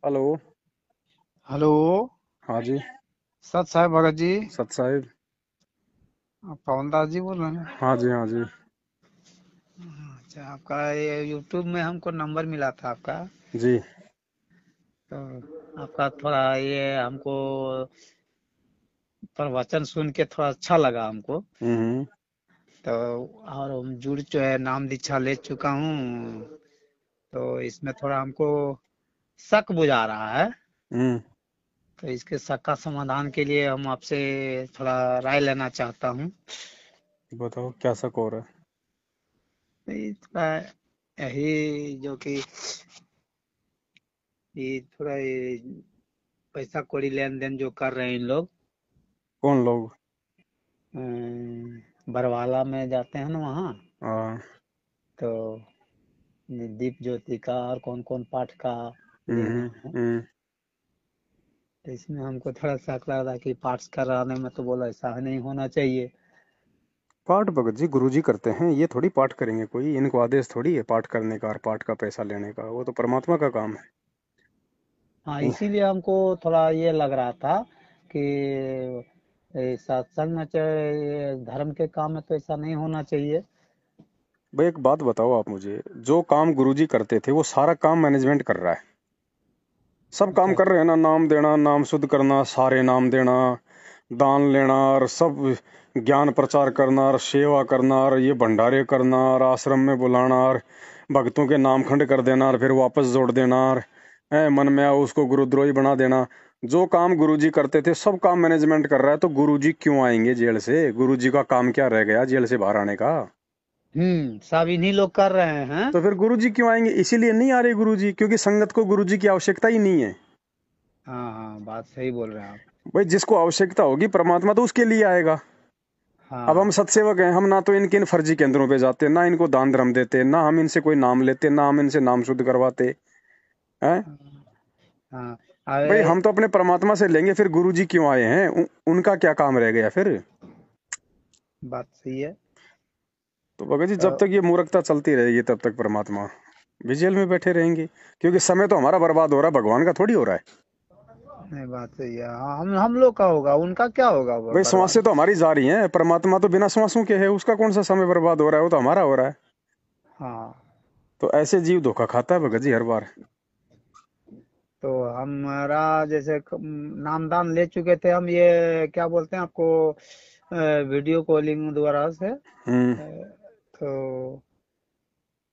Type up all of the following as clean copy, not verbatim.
Hello. Hello. हाँ जी। सत साहब भगत जी। सत साहिब। आप पवन दास जी बोल रहे हैं? हाँ जी, हाँ जी। अच्छा, आपका ये यूट्यूब में हमको नंबर मिला था आपका। जी। तो आपका थोड़ा ये हमको प्रवचन सुन के थोड़ा अच्छा लगा हमको। हम्म। तो और हम जुड़ जो है नाम दीक्षा ले चुका हूँ। तो इसमें थोड़ा हमको शक बुझा रहा है। हम्म। तो इसके शक का समाधान के लिए हम आपसे थोड़ा राय लेना चाहता हूँ। बताओ क्या शक हो रहा है। ये थोड़ा यही जो कि ये थोड़ा ये पैसा कौड़ी लेन देन जो कर रहे हैं इन लोग। कौन लोग? बरवाला में जाते हैं ना वहाँ। हाँ। तो ये दीप ज्योति का और कौन कौन पाठ का ले हम्म। रहे हैं। हम्म। तो इसमें हमको थोड़ा सा लग रहा है कि पाठ कराने में तो बोला ऐसा नहीं होना चाहिए। पाठ भगत जी गुरु जी करते हैं, ये थोड़ी पाठ करेंगे, कोई इनको आदेश थोड़ी है पाठ करने का और पाठ का पैसा लेने का, वो तो परमात्मा का काम हाँ, है। इसीलिए हमको थोड़ा ये लग रहा था कि सत्संग में चाहे ये धर्म के काम में तो ऐसा नहीं होना चाहिए। भाई एक बात बताओ आप मुझे, जो काम गुरु जी करते थे वो सारा काम मैनेजमेंट कर रहा है। सब काम अच्छा। कर रहे हैं ना, नाम देना, नाम शुद्ध करना, सारे नाम देना, दान लेना और सब ज्ञान प्रचार करना और सेवा करना और ये भंडारे करना और आश्रम में बुलाना और भक्तों के नाम खंड कर देना और फिर वापस जोड़ देना और मन में आओ उसको गुरुद्रोही बना देना। जो काम गुरुजी करते थे सब काम मैनेजमेंट कर रहा है, तो गुरुजी क्यों आएंगे जेल से? गुरुजी का काम क्या रह गया जेल से बाहर आने का? सब इन्हीं लोग कर रहे हैं। तो फिर गुरुजी क्यों आएंगे? इसीलिए नहीं आ रहे गुरुजी, क्योंकि संगत को गुरुजी की आवश्यकता ही नहीं है। हाँ हाँ, बात सही बोल रहे हैं आप। भाई जिसको आवश्यकता होगी परमात्मा तो उसके लिए आएगा। अब हम हाँ सत्सेवक हैं, हम ना तो इनके इन फर्जी केंद्रों पे जाते, ना इनको दान धर्म देते, ना हम इनसे कोई नाम लेते, ना हम इनसे नाम शुद्ध करवाते हैं। हाँ। भाई अरे, हम तो अपने परमात्मा से लेंगे, फिर गुरुजी क्यों आए हैं? उनका क्या काम रह गया फिर? बात सही है। तो भगत जी जब तो तक ये मूर्खता चलती रहेगी तब तक परमात्मा भी जेल में बैठे रहेंगे, क्योंकि समय तो हमारा बर्बाद हो रहा है, भगवान का थोड़ी हो रहा है। नहीं, बात सही है। हाँ, हम लोग का होगा, उनका क्या होगा भाई बर्बाद। श्वासें तो हमारी जा रही हैं, परमात्मा तो बिना श्वासों के है, उसका कौन सा समय बर्बाद हो रहा है? वो तो हमारा हो रहा है। हाँ। तो ऐसे जीव धोखा खाता है भगत जी हर बार। तो हमारा जैसे नामदान ले चुके थे हम, ये क्या बोलते हैं आपको, वीडियो कॉलिंग द्वारा से। हम्म। तो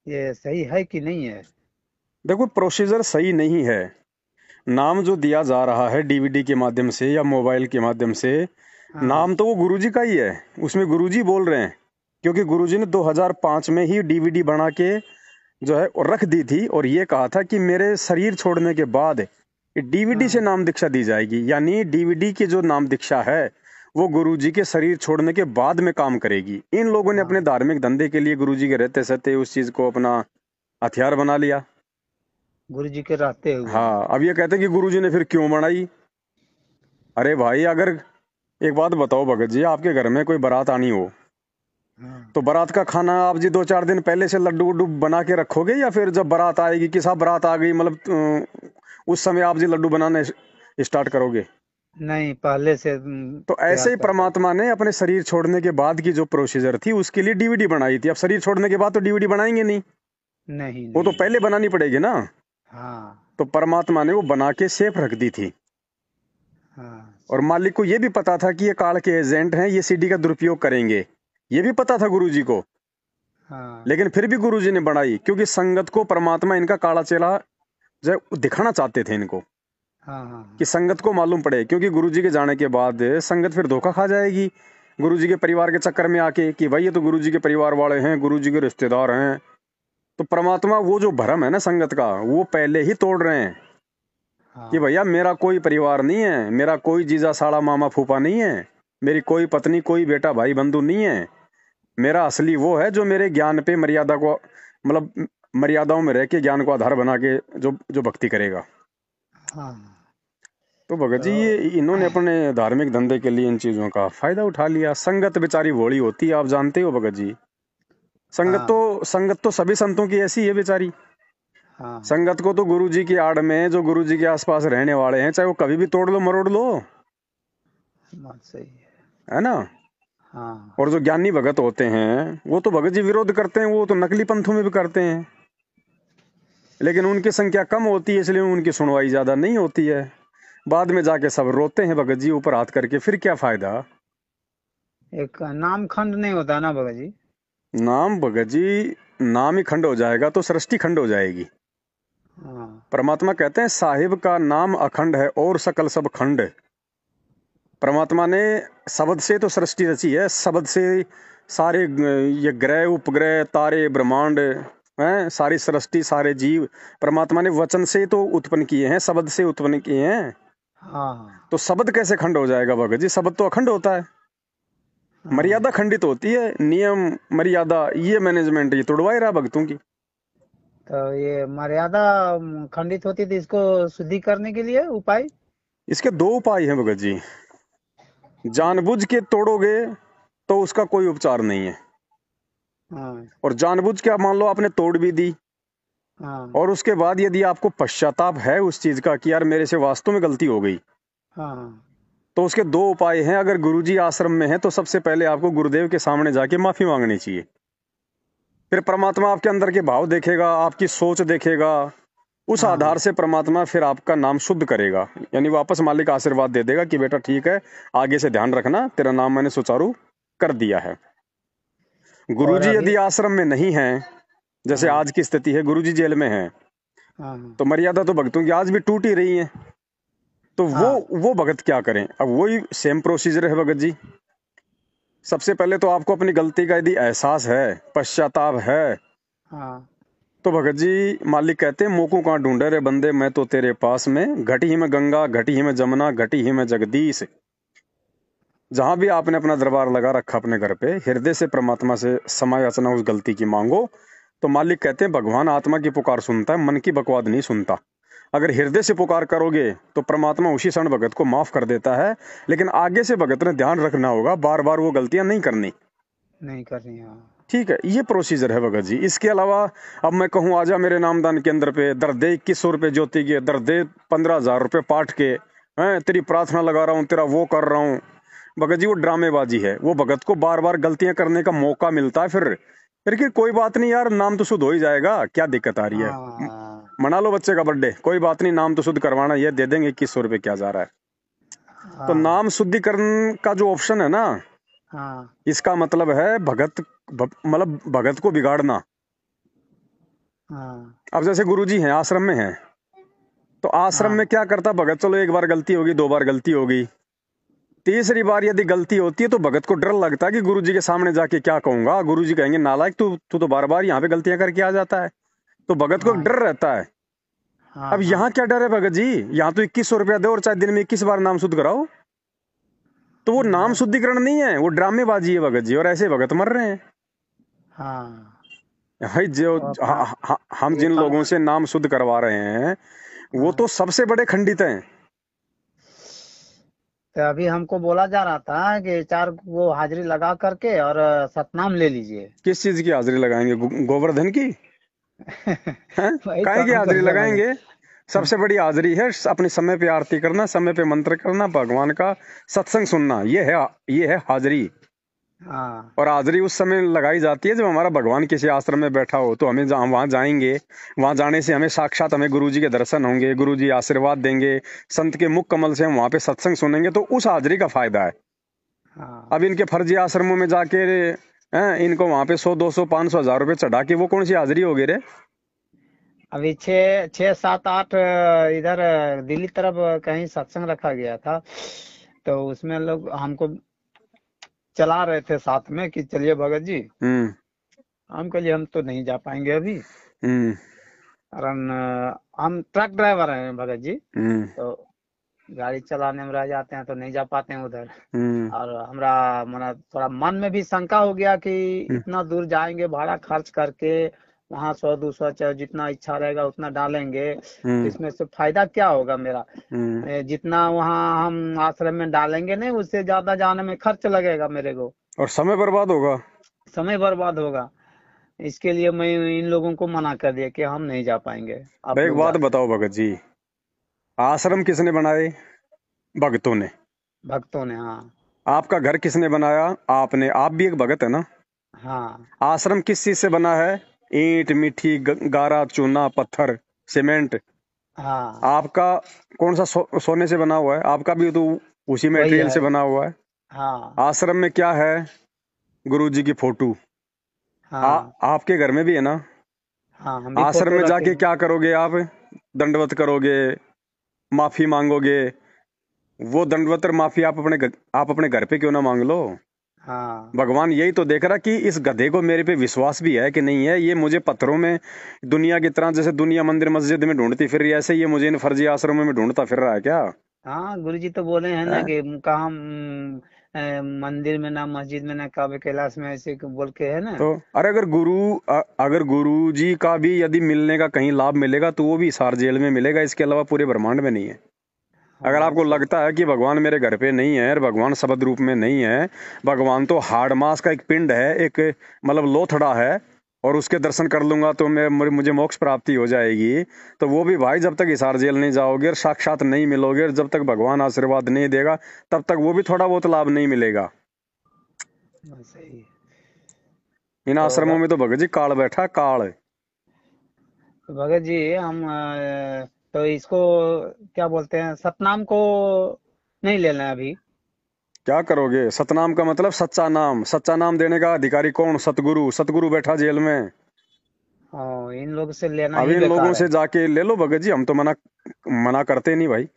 ये सही है कि नहीं है? देखो प्रोसीजर सही नहीं है। नाम जो दिया जा रहा है डीवीडी के माध्यम से या मोबाइल के माध्यम से, हाँ नाम तो वो गुरुजी का ही है, उसमें गुरुजी बोल रहे हैं। क्योंकि गुरुजी ने 2005 में ही डीवीडी बना के जो है वो रख दी थी और ये कहा था कि मेरे शरीर छोड़ने के बाद डीवीडी से हाँ नाम दीक्षा दी जाएगी, यानी डीवीडी की जो नाम दीक्षा है वो गुरुजी के शरीर छोड़ने के बाद में काम करेगी। इन लोगों ने अपने हाँ। धार्मिक धंधे के लिए गुरुजी के रहते सहते उस चीज को अपना हथियार बना लिया। गुरु जी के रहते हुए। हाँ, अब ये कहते हैं कि गुरुजी ने फिर क्यों बनाई। अरे भाई अगर एक बात बताओ भगत जी, आपके घर में कोई बारात आनी हो हाँ तो बारात का खाना आप जी 2-4 दिन पहले से लड्डू वड्डू बना के रखोगे, या फिर जब बारात आएगी कि साहब बारात आ गई मतलब उस समय आप जी लड्डू बनाने स्टार्ट करोगे? नहीं, पहले से तो ऐसे तैयार ही करके। परमात्मा ने अपने शरीर छोड़ने के बाद की जो प्रोसीजर थी उसके लिए डीवीडी बनाई थी। अब शरीर छोड़ने के बाद तो डीवीडी बनाएंगे नहीं, नहीं वो तो नहीं। पहले बनानी पड़ेगी ना। हाँ तो परमात्मा ने वो बना के सेफ रख दी थी। हाँ और मालिक को ये भी पता था कि ये काल के एजेंट हैं, ये सीडी का दुरुपयोग करेंगे, ये भी पता था गुरुजी को। हाँ लेकिन फिर भी गुरुजी ने बढ़ाई, क्योंकि संगत को परमात्मा इनका काला चेला जो है दिखाना चाहते थे इनको, हाँ हाँ कि हाँ। संगत को मालूम पड़े। क्योंकि गुरुजी के जाने के बाद संगत फिर धोखा खा जाएगी गुरुजी के परिवार के चक्कर में आके, कि भाई ये तो गुरुजी के परिवार वाले हैं, गुरुजी के रिश्तेदार हैं। तो परमात्मा वो जो भरम है ना संगत का, वो पहले ही तोड़ रहे हैं कि हाँ भैया मेरा कोई परिवार नहीं है, मेरा कोई जीजा साला मामा फूफा नहीं है, मेरी कोई पत्नी कोई बेटा भाई बंधु नहीं है। मेरा असली वो है जो मेरे ज्ञान पे मर्यादा को मतलब मर्यादाओं में रह के ज्ञान को आधार बना के जो जो भक्ति करेगा। हाँ। तो भगत जी ये तो इन्होंने अपने धार्मिक धंधे के लिए इन चीजों का फायदा उठा लिया। संगत बेचारी भोली होती है, आप जानते हो भगत जी। संगत हाँ तो संगत तो सभी संतों की ऐसी है बेचारी। हाँ संगत को तो गुरु जी की आड़ में, जो गुरु जी के आसपास रहने वाले हैं, चाहे वो कभी भी तोड़ लो मरोड़ लो, बात सही है ना। हाँ और जो ज्ञानी भगत होते हैं वो तो भगत जी विरोध करते हैं, वो तो नकली पंथों में भी करते हैं, लेकिन उनकी संख्या कम होती है, इसलिए उनकी सुनवाई ज्यादा नहीं होती है। बाद में जाके सब रोते हैं भगत जी ऊपर हाथ करके, फिर क्या फायदा। एक नाम खंड नहीं होता ना भगत जी। नाम भगत जी, नाम ही खंड हो जाएगा तो सृष्टि खंड हो जाएगी। हाँ परमात्मा कहते हैं साहिब का नाम अखंड है और सकल सब खंड। परमात्मा ने शब्द से तो सृष्टि रची है, शब्द से सारे ये ग्रह उपग्रह तारे ब्रह्मांड हैं, सारी सृष्टि सारे जीव परमात्मा ने वचन से तो उत्पन्न किए हैं, शब्द से उत्पन्न किए हैं। हाँ तो शब्द कैसे खंड हो जाएगा भगत जी, शब्द तो अखंड होता है। हाँ। मर्यादा खंडित होती है, नियम मर्यादा ये मैनेजमेंट ये तोड़वा ही रहा भक्तों की। तो ये मर्यादा खंडित होती थी, इसको शुद्धि करने के लिए उपाय। इसके दो उपाय हैं भगत जी। जानबूझ के तोड़ोगे तो उसका कोई उपचार नहीं है, हाँ और जानबूझ के आप मान लो आपने तोड़ भी दी, हाँ और उसके बाद यदि आपको पश्चाताप है उस चीज का कि यार मेरे से वास्तव में गलती हो गई, हाँ तो उसके दो उपाय हैं। अगर गुरुजी आश्रम में है तो सबसे पहले आपको गुरुदेव के सामने जाके माफी मांगनी चाहिए। फिर परमात्मा आपके अंदर के भाव देखेगा, आपकी सोच देखेगा, उस हाँ आधार से परमात्मा फिर आपका नाम शुद्ध करेगा, यानी वापस मालिक आशीर्वाद दे देगा कि बेटा ठीक है, आगे से ध्यान रखना, तेरा नाम मैंने सुचारू कर दिया है। और गुरुजी अभी यदि आश्रम में नहीं है, जैसे हाँ आज की स्थिति है, गुरुजी जेल में है, हाँ हाँ तो मर्यादा तो भक्तों की आज भी टूट ही रही है। तो हाँ वो भगत क्या करें। अब वही सेम प्रोसीजर है भगत जी। सबसे पहले तो आपको अपनी गलती का यदि एहसास है, पश्चाताप है, हाँ तो भगत जी मालिक कहते हैं मोको कहाँ ढूंढे रे बंदे, मैं तो तेरे पास में, घटी ही में गंगा घटी ही में जमुना घटी ही में जगदीश। जहां भी आपने अपना दरबार लगा रखा अपने घर पे, हृदय से परमात्मा से क्षमा याचना उस गलती की मांगो, तो मालिक कहते हैं भगवान आत्मा की पुकार सुनता है, मन की बकवाद नहीं सुनता। अगर हृदय से पुकार करोगे तो परमात्मा उसी क्षण भगत को माफ कर देता है, लेकिन आगे से भगत ने ध्यान रखना होगा, बार बार वो गलतियां नहीं करनी। नहीं करनी। हाँ ठीक है, ये प्रोसीजर है भगत जी। इसके अलावा अब मैं कहूँ आजा मेरे नामदान केंद्र पे, दर दे 2100 रुपए ज्योति के, दर दे 15,000 रुपए पाठ के, हैं तेरी प्रार्थना लगा रहा हूँ, तेरा वो कर रहा हूँ, भगत जी वो ड्रामेबाजी है। वो भगत को बार बार गलतियां करने का मौका मिलता है, फिर कि कोई बात नहीं यार, नाम तो शुद्ध हो ही जाएगा, क्या दिक्कत आ रही है, हाँ मना लो बच्चे का बर्थडे, कोई बात नहीं, नाम तो शुद्ध करवाना, ये दे देंगे 2100 रुपए, क्या जा रहा है। तो हाँ नाम शुद्धिकरण का जो ऑप्शन है ना, हाँ इसका मतलब है मतलब भगत को बिगाड़ना। हाँ अब जैसे गुरुजी हैं आश्रम में हैं, तो आश्रम में हाँ क्या करता भगत, चलो एक बार गलती होगी, दो बार गलती होगी, तीसरी बार यदि गलती होती है तो भगत को डर लगता है कि गुरुजी के सामने जाके क्या कहूंगा, गुरुजी कहेंगे नालायक तू तू तो बार बार यहाँ पे गलतियां करके आ जाता है। तो भगत को एक हाँ डर रहता है। हाँ अब हाँ यहाँ क्या डर है भगत जी, यहाँ तो 2100 रुपया दो और चाहे दिन में 21 बार नाम शुद्ध कराओ। तो वो नाम बस शुद्धिकरण नहीं है, वो ड्रामेबाजी है भगत जी, और ऐसे भगत मर रहे हैं। हाँ। भाई जो तो अपना हम ये जिन कम। लोगों से नाम शुद्ध करवा रहे हैं वो हाँ तो सबसे बड़े खंडित हैं। तो अभी हमको बोला जा रहा था कि 4 वो हाजिरी लगा करके और सतनाम ले लीजिए। किस चीज की हाजिरी लगाएंगे, गोवर्धन की है, वही तो काहे की हमको हाजिरी समझ। लगाएंगे। सबसे बड़ी हाजिरी है अपने समय पे आरती करना, समय पे मंत्र करना, भगवान का सत्संग सुनना, ये है हाजिरी। हाँ और हाजिरी उस समय लगाई जाती है जब हमारा भगवान किसी आश्रम में बैठा हो, तो हमें वहां जाएंगे, वहां जाने से हमें साक्षात हमें गुरुजी के दर्शन होंगे, गुरुजी आशीर्वाद देंगे, संत के मुख कमल से हम वहां पे सत्संग सुनेंगे, तो उस हाजिरी का फायदा है। हाँ। अब इनके फर्जी आश्रमों में जाके इनको वहां पे 100 200 500 1000 रुपए चढ़ा के वो कौन सी हाजिरी होगी रे। अभी 6 6 7 8 इधर दिल्ली तरफ कहीं सत्संग रखा गया था। तो उसमें लोग हमको चला रहे थे साथ में कि चलिए भगत जी। हम्म हम कहिए हम तो नहीं जा पाएंगे अभी, हम्म कारण हम ट्रक ड्राइवर हैं भगत जी। हम्म तो गाड़ी चलाने में रह जाते हैं तो नहीं जा पाते हैं उधर। हम्म और हमरा मना थोड़ा मन में भी शंका हो गया कि हम्म इतना दूर जाएंगे भाड़ा खर्च करके, वहां 100 200 चाहे जितना इच्छा रहेगा उतना डालेंगे, तो हम्म इसमें से फायदा क्या होगा मेरा। हम्म जितना वहाँ हम आश्रम में डालेंगे नहीं, उससे ज्यादा जाने में खर्च लगेगा मेरे को, और समय बर्बाद होगा। समय बर्बाद होगा। इसके लिए मैं इन लोगों को मना कर दिया कि हम नहीं जा पाएंगे, आप भाई एक लोग बात जा सकते। बताओ भगत जी, आश्रम किसने बनाए? भगतों ने। भक्तों ने, हाँ। आपका घर किसने बनाया? आपने। आप भी एक भगत है ना। हाँ। आश्रम किस चीज से बना है? ईंट, मिट्टी, गारा, चूना, पत्थर, सीमेंट। हाँ। आपका कौन सा सोने से बना हुआ है? आपका भी तो उसी वही मटेरियल है। से बना हुआ है। हाँ। आश्रम में क्या है? गुरु जी की फोटो। हाँ। आपके घर में भी है ना। हाँ, हम भी आश्रम फोटो में रखे जाके हैं। क्या करोगे आप? दंडवत करोगे, माफी मांगोगे। वो दंडवत और माफी आप अपने घर पे क्यों ना मांग लो। हाँ। भगवान यही तो देख रहा कि इस गधे को मेरे पे विश्वास भी है कि नहीं है। ये मुझे पत्थरों में, दुनिया की तरह, जैसे दुनिया मंदिर मस्जिद में ढूंढती फिर रही है, ऐसे ये मुझे इन फर्जी आश्रमों में ढूंढता फिर रहा है क्या? हाँ, गुरुजी तो बोले हैं ना है? कि कहाँ मंदिर में ना, मस्जिद में ना, काबे कैलाश में, ऐसे बोल के है ना। तो अरे अगर गुरु जी का भी यदि मिलने का कहीं लाभ मिलेगा तो वो भी सार जेल में मिलेगा, इसके अलावा पूरे ब्रह्मांड में नहीं है। अगर हाँ, आपको सही। लगता है कि भगवान मेरे घर पे नहीं है और भगवान शब्द रूप में नहीं है, भगवान तो हाड़ मास का एक पिंड है, एक मतलब लोथड़ा है, और उसके दर्शन कर लूंगा तो मुझे मोक्ष प्राप्ति हो जाएगी। तो वो भी भाई, जब तक हिसार जेल नहीं जाओगे और साक्षात नहीं मिलोगे और जब तक भगवान आशीर्वाद नहीं देगा, तब तक वो भी थोड़ा बहुत लाभ नहीं मिलेगा। हाँ, सही है। इन तो आश्रमों में तो भगत जी काल बैठा, काल। भगत जी, हम तो इसको क्या बोलते हैं, सतनाम को नहीं लेना है अभी। क्या करोगे? सतनाम का मतलब सच्चा नाम। सच्चा नाम देने का अधिकारी कौन? सतगुरु। सतगुरु बैठा जेल में। हाँ, इन लोगों से लेना अब ही इन लोगों बेकार है। से जाके ले लो भगत जी, हम तो मना मना करते नहीं भाई।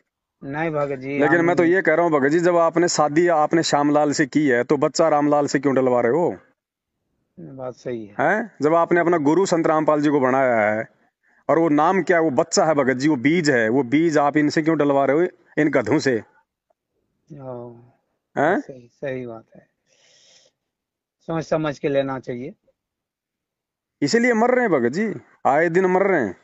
नहीं भगत जी, लेकिन हम। मैं तो ये कह रहा हूँ भगत जी, जब आपने शादी आपने श्यामलाल से की है तो बच्चा रामलाल से क्यों डलवा रहे हो? बात सही है। हैं? जब आपने अपना गुरु संत रामपाल जी को बनाया है, और वो नाम क्या है? वो बच्चा है भगत जी, वो बीज है। वो बीज आप इनसे क्यों डलवा रहे हो, इन गधों से? हाँ, हैं? सही सही बात है। सोच समझ के लेना चाहिए। इसीलिए मर रहे हैं भगत जी, आए दिन मर रहे हैं।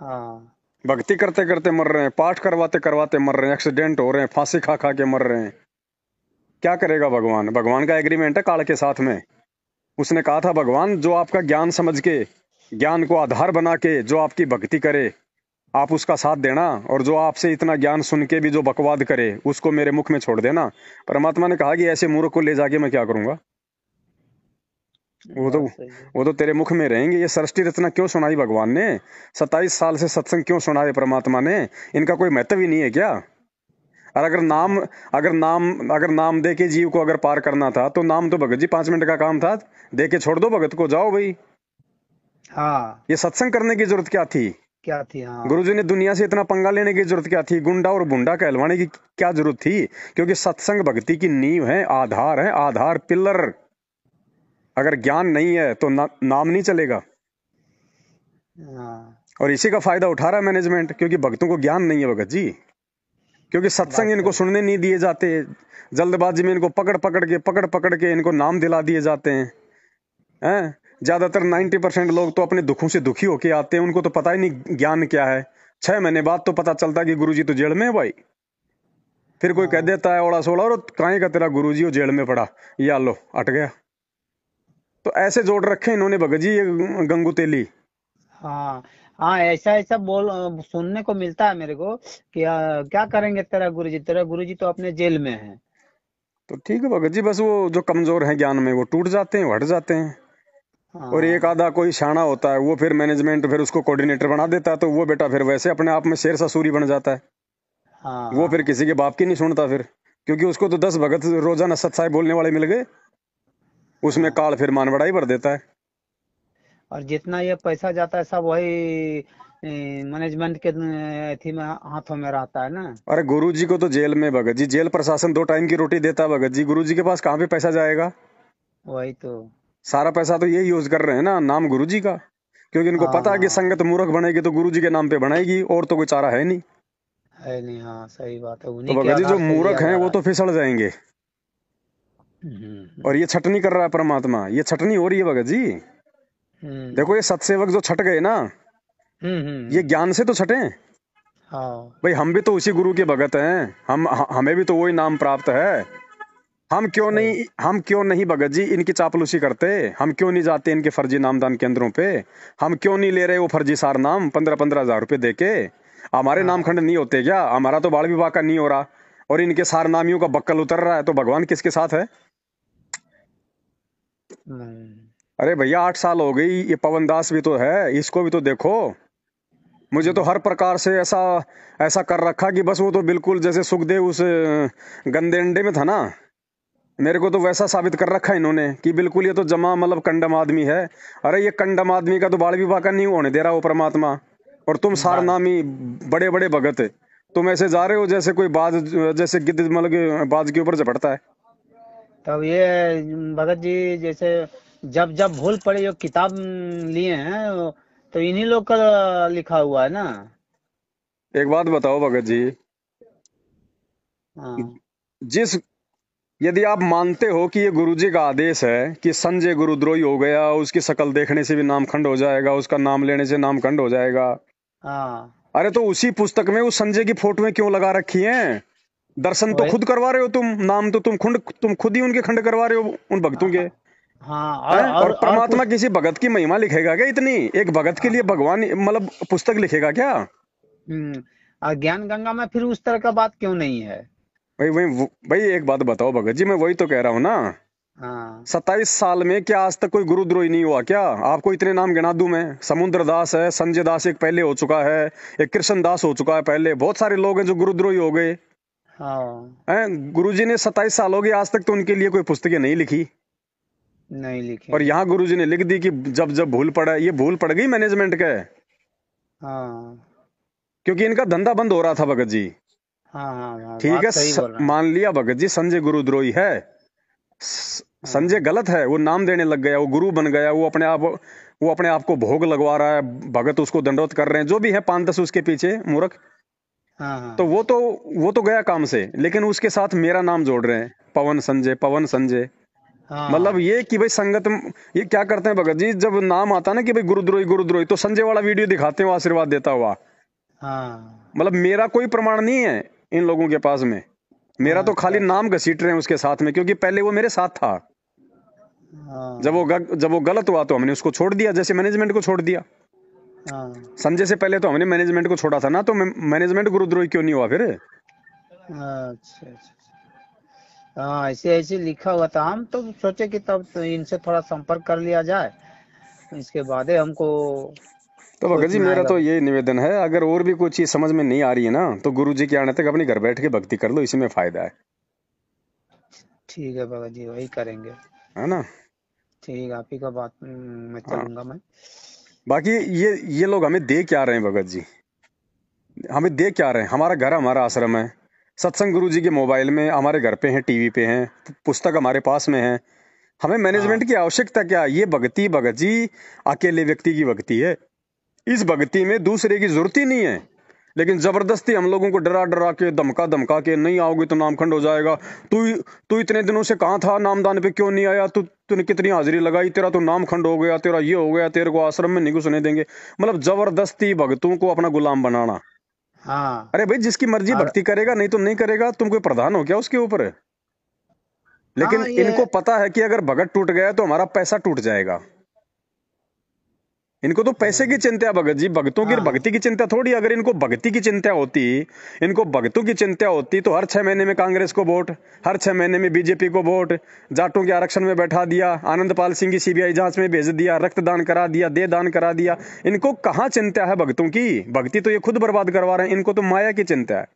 हाँ। भक्ति करते करते मर रहे हैं, पाठ करवाते करवाते मर रहे हैं, एक्सीडेंट हो रहे हैं, फांसी खा खा के मर रहे हैं। क्या करेगा भगवान? भगवान का एग्रीमेंट है काल के साथ में। उसने कहा था, भगवान जो आपका ज्ञान समझ के, ज्ञान को आधार बना के जो आपकी भक्ति करे, आप उसका साथ देना, और जो आपसे इतना ज्ञान सुन के भी जो बकवाद करे उसको मेरे मुख में छोड़ देना। परमात्मा ने कहा कि ऐसे मूर्ख को ले जाके मैं क्या करूंगा? वो तो बात सही है। वो तो तेरे मुख में रहेंगे। ये सृष्टि रचना क्यों सुनाई भगवान ने? 27 साल से सत्संग क्यों सुनाए परमात्मा ने? इनका कोई महत्व ही नहीं है क्या? और अगर नाम दे के जीव को अगर पार करना था तो नाम तो भगत जी 5 मिनट का काम था। दे के छोड़ दो भगत को, जाओ भाई। हाँ। ये सत्संग करने की जरूरत क्या थी? क्या थी, हाँ। गुरुजी ने दुनिया से इतना पंगा लेने की जरूरत क्या थी? गुंडा और बुंडा कहलवाने की क्या जरूरत थी? क्योंकि सत्संग भक्ति की नींव है, आधार है, आधार पिलर। अगर ज्ञान नहीं है तो नाम नहीं चलेगा। हाँ, और इसी का फायदा उठा रहा है मैनेजमेंट, क्योंकि भक्तों को ज्ञान नहीं है भगत जी। क्योंकि सत्संग बात इनको सही। सुनने नहीं दिए जाते। जल्दबाजी में इनको पकड़ पकड़ के इनको नाम दिला दिए जाते हैं। ज्यादातर 90% लोग तो अपने दुखों से दुखी होके आते हैं, उनको तो पता ही नहीं ज्ञान क्या है। 6 महीने बाद तो पता चलता कि गुरुजी तो जेल में है भाई। फिर कोई कह हाँ। देता है ओड़ा सोड़ा, और काहे का तेरा गुरुजी वो जेल में पड़ा, या लो अट गया। तो ऐसे जोड़ रखे इन्होंने भगत जी, ये गंगू तेली। हाँ। हाँ, ऐसा ऐसा सुनने को मिलता है मेरे को कि क्या करेंगे तेरा गुरुजी, तेरा गुरुजी तो अपने जेल में है। तो ठीक है भगत जी, बस वो जो कमजोर हैं ज्ञान में वो टूट जाते हैं, वो हट जाते हैं। और एक हाँ। आधा कोई शाना होता है, वो फिर मैनेजमेंट फिर उसको कोऑर्डिनेटर बना देता है, तो वो बेटा फिर वैसे अपने आप में शेर ससूरी बन जाता है। हाँ। वो फिर हाँ। किसी के बाप की नहीं सुनता फिर, क्योंकि उसको तो 10 भगत रोजाना सत्साई बोलने वाले मिल गए। उसमें हाँ। काल फिर मान बढ़ाई भर देता है। और जितना ये पैसा जाता है सब वही मैनेजमेंट के थी में, हाथों में रहता है ना। अरे गुरु जी को तो जेल में भगत जी, जेल प्रशासन 2 टाइम की रोटी देता है भगत जी। गुरु जी के पास कहाँ पे पैसा जाएगा? वही तो। सारा पैसा तो ये यूज कर रहे हैं ना, नाम गुरु जी का। क्योंकि इनको हाँ। पता है कि हाँ, संगत मूर्ख बनेगी तो गुरु जी के नाम पे बनाएगी, और तो कोई चारा है नहीं। है नहीं। हाँ, सही बात है, तो उन्हीं के भगत जी जो आधार से लिया मूर्ख हैं जा वो रहा तो है। फिसल जाएंगे। हम्म। और ये छटनी कर रहा है परमात्मा, ये छटनी हो रही है भगत जी। हम्म। देखो ये सतसेवक जो छट गए ना, हम्म। ये ज्ञान से तो छटे। हाँ। भाई हम भी तो उसी गुरु के भगत हैं, हमें भी तो वही नाम प्राप्त है। हम क्यों नहीं भगत जी इनकी चापलूसी करते? हम क्यों नहीं जाते इनके फर्जी नामदान केंद्रों पे? हम क्यों नहीं ले रहे वो फर्जी सार नाम 15-15 हजार रुपए देके? हमारे हाँ। नामखंड नहीं होते क्या? हमारा तो बाल विवाह का नहीं हो रहा और इनके सार नामियों का बक्कल उतर रहा है, तो भगवान किसके साथ है? हम्म, अरे भैया 8 साल हो गई, ये पवन दास भी तो है, इसको भी तो देखो। मुझे तो हर प्रकार से ऐसा ऐसा कर रखा कि बस वो तो बिल्कुल जैसे सुखदेव उस गंदे अंडे में था ना, मेरे को तो वैसा साबित कर रखा है इन्होंने कि बिल्कुल ये तो जमा मतलब कंडम आदमी है। अरे ये कंडम आदमी का तो बाल विवाह का नहीं होने दे रहा वो परमात्मा, और तुम बस। सारनामी बड़े बड़े भगत, तुम ऐसे जा रहे हो जैसे कोई बाज, जैसे गिद्ध मतलब कि बाज के ऊपर झपटता है। तब ये भगत जी जैसे जब जब भूल पड़े जो किताब लिए हैं तो इन्हीं लोग का लिखा हुआ है ना। एक बात बताओ भगत जी, हाँ। जिस यदि आप मानते हो कि ये गुरुजी का आदेश है कि संजय गुरुद्रोही हो गया, उसकी शक्ल देखने से भी नाम खंड हो जाएगा, उसका नाम लेने से नाम खंड हो जाएगा, हाँ। अरे तो उसी पुस्तक में उस संजय की फोटोएं क्यों लगा रखी हैं? दर्शन तो वही। खुद करवा रहे हो तुम, नाम तो तुम खुद ही उनके खंड करवा रहे हो उन भक्तों के। हाँ। हैं? और और परमात्मा कुछ। किसी भगत की महिमा लिखेगा क्या? इतनी एक भगत के लिए भगवान मतलब पुस्तक लिखेगा क्या? और ज्ञान गंगा में फिर उस तरह का बात क्यों नहीं है? भाई एक बात बताओ भगत जी, मैं वही तो कह रहा हूँ ना, हाँ। 27 साल में क्या आज तक कोई गुरुद्रोही नहीं हुआ क्या? आपको इतने नाम गिना दूं मैं, समुद्र दास है, संजय दास एक पहले हो चुका है, एक कृष्ण दास हो चुका है पहले, बहुत सारे लोग हैं जो गुरुद्रोही हो गए हाँ। हैं। गुरुजी ने 27 साल हो गए आज तक तो उनके लिए कोई पुस्तकें नहीं लिखी, नहीं लिखे और हैं। यहाँ गुरुजी ने लिख दी कि जब जब भूल पड़ा, ये भूल पड़ गई मैनेजमेंट के, हाँ। क्योंकि इनका धंधा बंद हो रहा था भगत जी। हाँ। हाँ। हाँ, ठीक बात है, सही बोल रहे हैं। मान लिया भगत जी संजय गुरुद्रोही है, संजय हाँ। गलत है, वो नाम देने लग गया, वो गुरु बन गया, वो अपने आप को भोग लगवा रहा है, भगत उसको दंडवत कर रहे हैं, जो भी है 5-10 उसके पीछे मूर्ख, हाँ। तो हाँ। वो तो गया काम से, लेकिन उसके साथ मेरा नाम जोड़ रहे हैं, पवन संजय पवन संजय। मतलब हाँ। ये कि भाई संगत ये क्या करते हैं भगत जी, जब नाम आता ना कि भाई गुरुद्रोही गुरुद्रोही, तो संजय वाला वीडियो दिखाते हैं वो आशीर्वाद देता हुआ। हाँ। मतलब मेरा कोई प्रमाण नहीं है इन लोगों के पास में, मेरा तो अच्छा खाली अच्छा। नाम घसीट रहे हैं उसके साथ में, क्योंकि पहले वो मेरे साथ था। हाँ। जब वो गलत हुआ तो हमने उसको छोड़ दिया, जैसे मैनेजमेंट को छोड़ दिया। हाँ। संजय से पहले तो हमने मैनेजमेंट को छोड़ा था ना, तो मैनेजमेंट गुरुद्रोही क्यों नहीं हुआ फिर? अच्छा अच्छा। हाँ, ऐसे ऐसे लिखा हुआ था, हम तो सोचे कि तब तो इनसे थोड़ा संपर्क कर लिया जाए, इसके बाद ही हमको तो भगत सोच जी में मेरा आएगा। तो यही निवेदन है, अगर और भी कोई चीज समझ में नहीं आ रही है ना, तो गुरु जी के आने तक अपने घर बैठ के भक्ति कर लो, इसी में फायदा ठीक है भगत जी, वही करेंगे। है ना? ठीक है, आप ही का बात मैं हाँ। चलूंगा मैं। बाकी ये लोग हमें दे क्या रहे हैं भगत जी? हमें दे क्या रहे हैं? हमारा घर हमारा आश्रम है, सत्संग गुरु जी के मोबाइल में हमारे घर पे हैं, टीवी पे हैं, पुस्तक हमारे पास में है, हमें मैनेजमेंट हाँ। की आवश्यकता क्या? ये भक्ति भगत जी अकेले व्यक्ति की भक्ति है, इस भक्ति में दूसरे की जरूरत ही नहीं है। लेकिन जबरदस्ती हम लोगों को डरा डरा के धमका धमका के, नहीं आओगे तो नामखंड हो जाएगा, तू तू इतने दिनों से कहाँ था, नामदान पे क्यों नहीं आया, तूने कितनी हाजिरी लगाई, तेरा तो नामखंड हो गया, तेरा ये हो गया, तेरे को आश्रम में नहीं घुसने देंगे। मतलब जबरदस्ती भक्तों को अपना गुलाम बनाना। हाँ। अरे भाई जिसकी मर्जी और भक्ति करेगा, नहीं तो नहीं करेगा, तुम कोई प्रधान हो क्या उसके ऊपर? लेकिन हाँ ये। इनको पता है कि अगर भगत टूट गया तो हमारा पैसा टूट जाएगा। इनको तो पैसे की चिंता है भगत जी, भक्तों की हाँ। हाँ। भक्ति की चिंता थोड़ी। अगर इनको भक्ति की चिंता होती, इनको भक्तों की चिंता होती, तो हर 6 महीने में कांग्रेस को वोट, हर 6 महीने में बीजेपी को वोट, जाटों के आरक्षण में बैठा दिया, आनंदपाल सिंह की सीबीआई जांच में भेज दिया, रक्तदान करा दिया, दे दान करा दिया। इनको कहाँ चिंता है भक्तों की? भक्ति तो ये खुद बर्बाद करवा रहे हैं, इनको तो माया की चिंता है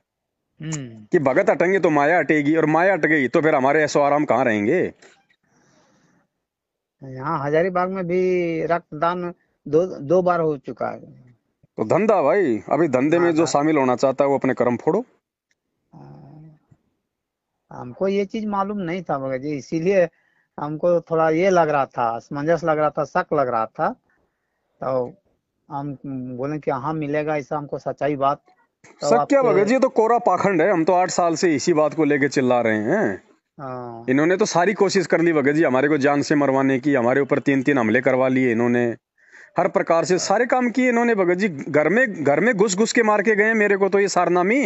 हम्म। कि भगत हटेंगे तो माया हटेगी, और माया हट गई तो फिर हमारे ऐसो आराम कहाँ रहेंगे? यहाँ हजारीबाग में भी रक्तदान दो दो बार हो चुका है। तो धंधा भाई, अभी धंधे हाँ में जो था। शामिल होना चाहता है वो अपने कर्म फोड़ो। हमको ये चीज मालूम नहीं था मगर जी, इसीलिए हमको थोड़ा ये लग रहा था, असमंजस लग रहा था, शक लग रहा था। तो हम बोले कि हाँ मिलेगा ऐसा हमको सच्चाई बात। तो शक क्या आपसे। भगत जी, तो कोरा पाखंड है। हम तो 8 साल से इसी बात को लेके चिल्ला रहे हैं। हाँ। इन्होंने तो सारी कोशिश कर ली भगत जी हमारे को जान से मरवाने की, हमारे ऊपर 3-3 हमले करवा लिए इन्होंने, हर प्रकार से सारे काम किए इन्होंने भगत जी। घर में घुस घुस के मार के गए मेरे को तो ये सारनामी।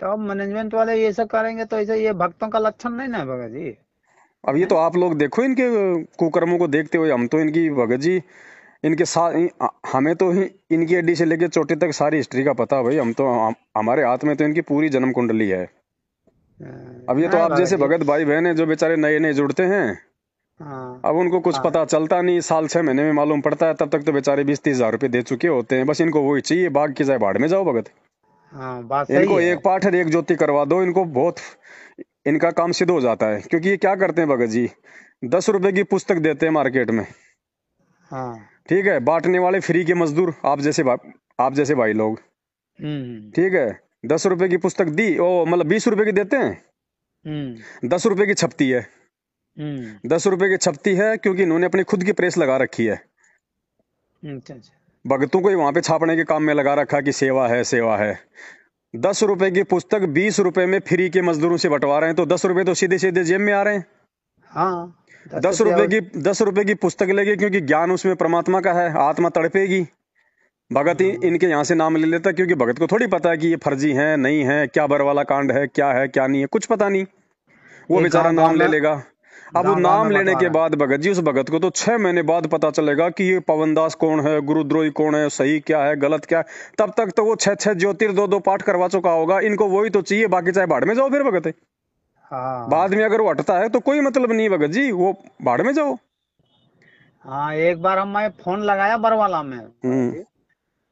तो अब मैनेजमेंट वाले ये सब करेंगे तो ऐसे ये भक्तों का लक्षण नहीं ना है भगत जी। अब ये हैं? तो आप लोग देखो इनके कुकर्मों को देखते हुए, हम तो इनकी भगत जी इनके साथ हमें तो इनकी अड्डी से लेके चोटी तक सारी हिस्ट्री का पता है भाई। हम तो हमारे हाथ में तो इनकी पूरी जन्म कुंडली है। अब ये तो नहीं आप भगत जैसे जी। भगत भाई बहन है जो बेचारे नए नए जुड़ते हैं, हाँ अब उनको कुछ हाँ पता चलता नहीं, साल 6 महीने में मालूम पड़ता है, तब तक तो बेचारे 20-30 हजार रुपए दे चुके होते हैं। बस इनको वही चाहिए, बाघ की जाए भाड़ में जाओ भगत। हाँ, बात सही इनको है। एक पाठ और एक ज्योति करवा दो, इनको बहुत इनका काम सिद्ध हो जाता है। क्योंकि ये क्या करते हैं भगत जी, 10 रुपए की पुस्तक देते हैं मार्केट में, हाँ। ठीक है, बांटने वाले फ्री के मजदूर आप जैसे भाई लोग, हम्म ठीक है। 10 रुपए की पुस्तक दी, ओ मतलब 20 रुपए की देते हैं, हम्म 10 रुपए की छपती है। हम्म 10 रुपए की छपती है क्योंकि इन्होंने अपनी खुद की प्रेस लगा रखी है। अच्छा अच्छा। भगतों को ही वहां पे छापने के काम में लगा रखा कि सेवा है सेवा है। 10 रुपए की पुस्तक 20 रुपए में फ्री के मजदूरों से बंटवा रहे हैं, तो 10 रुपए तो सीधे सीधे जेब में आ रहे हैं। हाँ, 10 रुपया। 10 रुपए की पुस्तक लेके, क्योंकि ज्ञान उसमें परमात्मा का है, आत्मा तड़पेगी। भगत ही हाँ, इनके यहाँ से नाम ले लेता, क्योंकि भगत को थोड़ी पता है कि ये फर्जी है नहीं है, क्या बरवाला कांड है, क्या है क्या नहीं है, कुछ पता नहीं। वो ये बेचारा गांव गांव नाम ले में, लेगा। अब वो गांव गांव नाम में लेने के बंटवारा। बाद भगत जी, उस भगत को तो 6 महीने बाद पता चलेगा कि ये पवनदास कौन है, गुरुद्रोही कौन है, सही क्या है गलत क्या है। तब तक तो वो 6-6 ज्योतिर 2-2 पाठ करवा चुका होगा। इनको वही तो चाहिए, बाकी चाहे भाड़ में जाओ फिर भगत। बाद हाँ में अगर वो हटता है तो कोई मतलब नहीं भगत जी, वो भाड़ में जाओ। हाँ, एक बार हम मैं फोन लगाया बरवाला में भगत हम्म जी।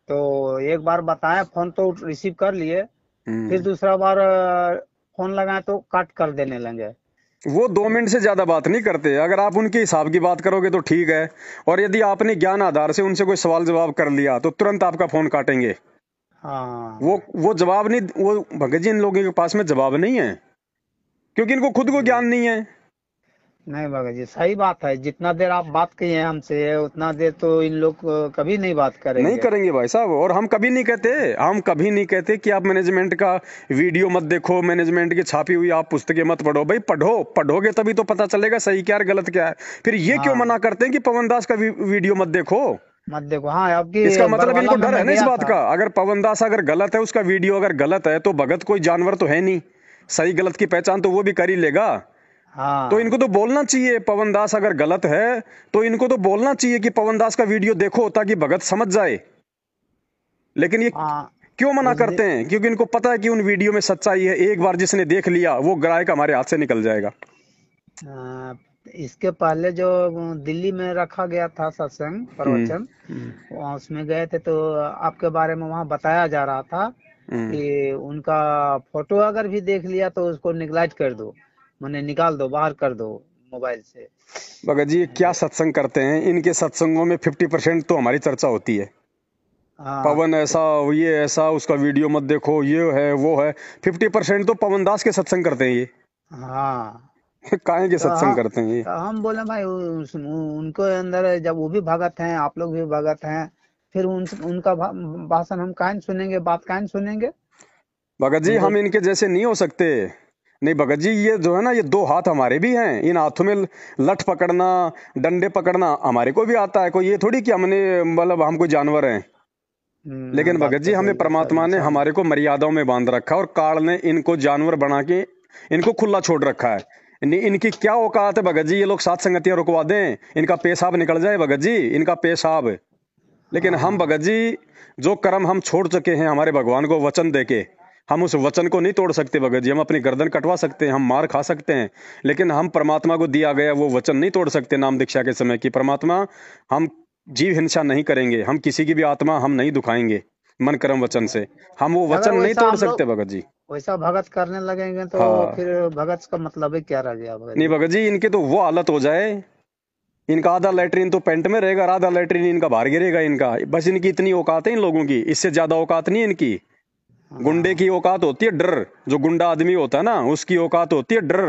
तो एक बार बताया, फोन तो रिसीव कर लिए। फिर हम्म दूसरा बार फोन लगाया तो काट कर देने लगे। वो 2 मिनट से ज्यादा बात नहीं करते। अगर आप उनके हिसाब की बात करोगे तो ठीक है, और यदि आपने ज्ञान आधार से उनसे कोई सवाल जवाब कर लिया तो तुरंत आपका फोन काटेंगे। वो हाँ। वो जवाब नहीं, वो भगत जी इन लोगों के पास में जवाब नहीं है, क्योंकि इनको खुद को ज्ञान नहीं है। नहीं भगत जी, सही बात है। जितना देर आप बात किए हैं हमसे, उतना देर तो इन लोग कभी नहीं बात नहीं करेंगे। करेंगे भाई साहब। और हम कभी नहीं कहते कि आप मैनेजमेंट का वीडियो मत देखो, मैनेजमेंट की छापी हुई आप पुस्तकें मत पढ़ो। भाई पढ़ो, पढ़ोगे तभी तो पता चलेगा सही क्या है गलत क्या है। फिर ये क्यों हाँ, मना करते हैं कि पवन दास का वीडियो मत देखो? मत देखो। हाँ, आपकी इसका मतलब बरवाला इनको में डर है मैं ना इस गया बात था। का। अगर पवन दास अगर गलत है, उसका वीडियो अगर गलत है, तो भगत कोई जानवर तो है नहीं, सही गलत की पहचान तो वो भी कर ही लेगा। तो हाँ इनको तो बोलना चाहिए, पवन दास अगर गलत है तो इनको तो बोलना चाहिए कि पवन दास का वीडियो देखो, ताकि भगत समझ जाए। लेकिन ये हाँ। क्यों मना उस दिन करते हैं? क्योंकि इनको पता है कि उन वीडियो में सच्चाई है। एक बार जिसने देख लिया वो ग्राहक हमारे हाथ से निकल जाएगा। आ, इसके पहले जो दिल्ली में रखा गया था सत्संग हम्म प्रवचन, हम्म वहाँ उसमें गए थे तो आपके बारे में वहाँ बताया जा रहा था हम्म। कि उनका फोटो अगर भी देख लिया तो उसको निगलेक्ट कर दो, माने निकाल दो, बाहर कर दो मोबाइल से। भगत जी ये क्या तो सत्संग करते हैं? इनके सत्संगों में 50% तो हमारी चर्चा होती है। हाँ पवन ऐसा, ये ऐसा, उसका वीडियो मत देखो, ये है वो है। 50% तो पवन दास के सत्संग करते हैं ये। हाँ। काहे के तो सत्संग हम करते हैं ये? तो हम बोले भाई, उनको अंदर जब वो भी भगत हैं, आप लोग भी भगत हैं, फिर उनका भाषण हम काहे न सुनेंगे, बात काहे न सुनेंगे। भगत जी उनको हम इनके जैसे नहीं हो सकते। नहीं भगत जी, ये जो है ना, ये 2 हाथ हमारे भी हैं। इन हाथों में लठ पकड़ना, डंडे पकड़ना हमारे को भी आता है। कोई ये थोड़ी कि हमने मतलब हम कोई जानवर हैं। लेकिन बात भगत जी तो हमें सही है, परमात्मा ने सब। हमारे को मर्यादाओं में बांध रखा, और काल ने इनको जानवर बना के इनको खुला छोड़ रखा है। इनकी क्या औकात है भगत जी? ये लोग सात संगतियां रुकवा दें, इनका पेशाब निकल जाए भगत जी, इनका पेशाब। लेकिन हम हाँ भगत जी, जो कर्म हम छोड़ चुके हैं हमारे भगवान को वचन देके, हम उस वचन को नहीं तोड़ सकते भगत जी। हम अपनी गर्दन कटवा सकते हैं, हम मार खा सकते हैं, लेकिन हम परमात्मा को दिया गया वो वचन नहीं तोड़ सकते। नाम दीक्षा के समय की परमात्मा, हम जीव हिंसा नहीं करेंगे, हम किसी की भी आत्मा हम नहीं दुखाएंगे मन कर्म वचन से। हम वो अगर वचन नहीं वैसा तोड़ हम सकते लोग भगत जी। वैसा भगत करने लगेंगे तो हाँ। फिर भगत का मतलब ही क्या रह गया भगत नहीं जी। भगत जी, इनकी तो वो हालत हो जाए, इनका आधा लेटरिन तो पेंट में रहेगा, आधा लेटरिन इनका बाहर गिरेगा इनका। बस इनकी इतनी औकात है इन लोगों की, इससे ज्यादा औकात नहीं इनकी। गुंडे हाँ की औकात होती है डर। जो गुंडा आदमी होता है ना, उसकी औकात होती है डर।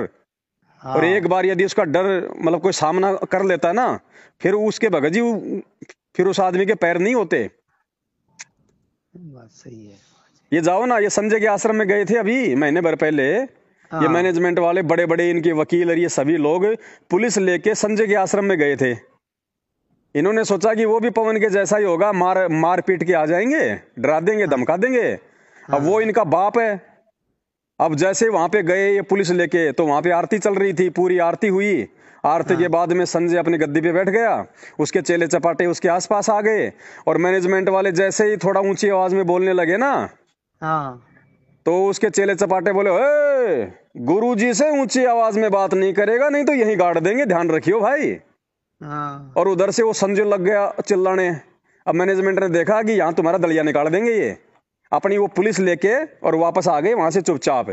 और एक हाँ, बार यदि उसका डर मतलब कोई सामना कर लेता है ना, फिर उसके भगत जी फिर उस आदमी के पैर नहीं होते। बात सही है। ये जाओ ना, ये संजय के आश्रम में गए थे अभी महीने भर पहले। ये हाँ मैनेजमेंट वाले बड़े बड़े इनके वकील और ये सभी लोग पुलिस लेके संजय के आश्रम में गए थे। इन्होंने सोचा कि वो भी पवन के जैसा ही होगा, मार मार पीट के आ जाएंगे, डरा देंगे हाँ धमका देंगे। अब वो हाँ इनका बाप है, अब जैसे वहां पे गए ये पुलिस लेके, तो वहां पे आरती चल रही थी, पूरी आरती हुई। आरती के हाँ बाद में संजय अपनी गद्दी पे बैठ गया, उसके चेले चपाटे उसके आसपास आ गए, और मैनेजमेंट वाले जैसे ही थोड़ा ऊंची आवाज में बोलने लगे ना, हाँ तो उसके चेले चपाटे बोले, ए, गुरुजी से ऊंची आवाज में बात नहीं करेगा, नहीं तो यहीं गाड़ देंगे, ध्यान रखियो भाई। हाँ और उधर से वो संजय लग गया चिल्लाने। अब मैनेजमेंट ने देखा कि यहां तुम्हारा दलिया निकाल देंगे, ये अपनी वो पुलिस लेके और वापस आ गए वहां से चुपचाप।